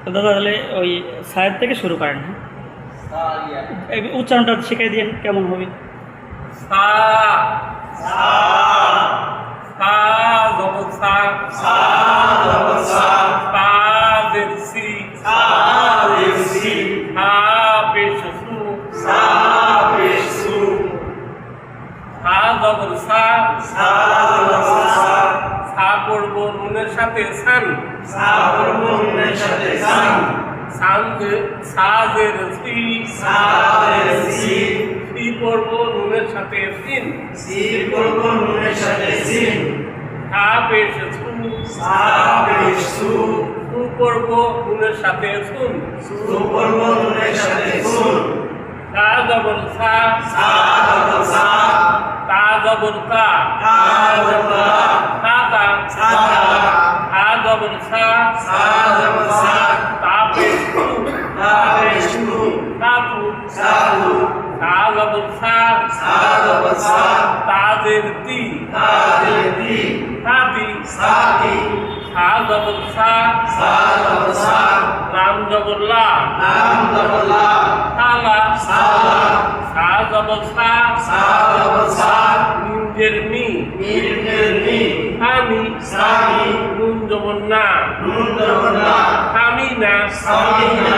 তো দাদা তাহলে ওই সায়ের থেকে শুরু করেন, হ্যাঁ? উচ্চারণটা শিখিয়ে দিন কেমন হবে। সা সা সা জবর সা সা জবর সা সা জের সি সা জের সি সা পেশ সু সা পেশ সু সা জবর সা সা জবর সা সা পড়ব নুনের সাথে সান সা পড়ব নুনের সাথে সান সান সা জের সি সা জের সি সি পড়ব নুনের সাথে সিন সি পড়ব নুনের সাথে সিন সা পেশ সু সা পেশ সু সু পড়ব নুনের সাথে সুন সু পড়ব নুনের সাথে সুন সা জবর সা সা জবর সা তা জবর তা তা জবর তা তা তা সা জবর সা সা জবর সা তা পেশ সু তা পেশ সু তাতু তাতু সা জবর সা সা জবর সা তাজের তি তাজের তি তাতি সাতি সা জবর সা সা জবর সা লাম জবর লা লাম জবর লা সালা সালা সা জবর সা সা জবর সা মিম মি মিম মি সামি সামি নুন জবর না নুন জবর না সামিনা সামিনা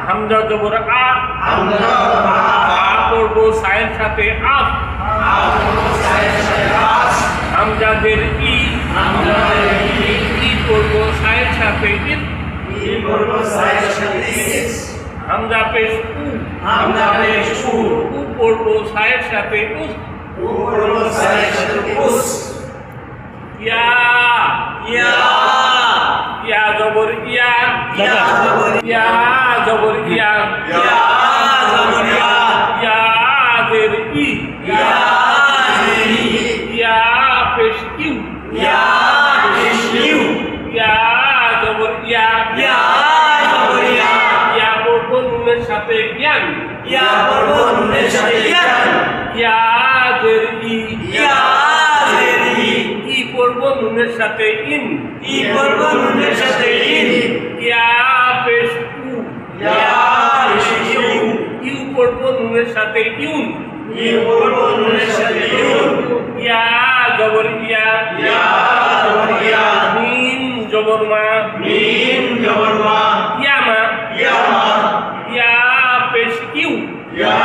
হামজা জবর আ হামজা জবর আ পড়ব সায়ের সাথে আফ সায়ের সাথে আস হামজা জের ই হামজা জের ই পড়ব সায়ের সাথে ইস ই পড়ব সায়ের সাথে ইস হামজা পেশ উ হামজা পেশ উ উ পড়ব সায়ের সাথে উস উ পড়ব সায়ের সাথে উস ইয়া ইয়া ইয়া জবর ইয়া ইয়া জবর ইয়া জবর ইয়া ইয়া জবর ইয়া ইয়া জের ই ইয়া জের ই ইয়া পেশ ইউ ইয়া পেশ ইউ ইয়া জবর ইয়া ইয়া জবর ইয়া ইয়া পড়ব নুনের সাথে জ্ঞান ইয়া পড়ব নুনের সাথে জ্ঞান ইয়া জের ই ইয়া জের ই ই পড়ব নুনের সাথে ইন ই পড়ব নুনের সাথে ইন ইয়া পেশ উ ইয়া পেশ ইউ ইউ পড়ব নুনের সাথে ইউন ইউ পড়ব নুনের সাথে ইউন ইয়া জবর ইয়া ইয়া জবর ইয়া মিম জবর মা মিম জবর মা ইয়ামা ইয়ামা ইয়া পেশ ইউ ইয়া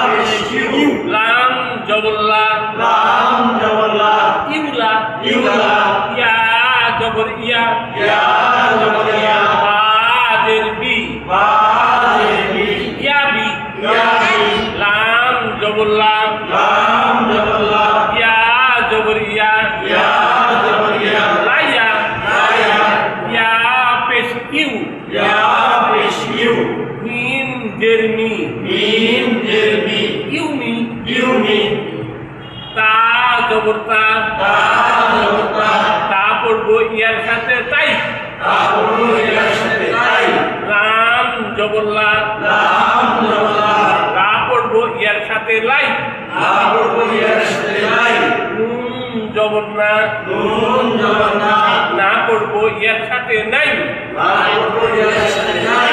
পেশ ইউ লাম জবর লা লাম জবর লা ইউলা ইউলা ইয়া জবর ইয়া ইয়া জবর ইয়া বা জের বি বা জের বি ইয়া বি ইয়া বি লাম জবর লা লাম জবর লা ইয়া জবর ইয়া ইয়া জবর ইয়া লাইয়া লাইয়া ইয়া পেশ ইউ ইয়া পেশ ইউ মিম জের মি মিম জের মি ইউমি ইউমি তা জবর তা তা জবর তা তা পড়ব ইয়ার সাথে তাই তা পড়ব ইয়ার সাথে তাই লাম জবর লা লাম জবর লা তা পড়ব ইয়ার সাথে লাই তা পড়ব ইয়ার সাথে লাই নুন জবর না নুন জবর না না পড়ব ইয়ার সাথে নাই না পড়ব ইয়ার সাথে নাই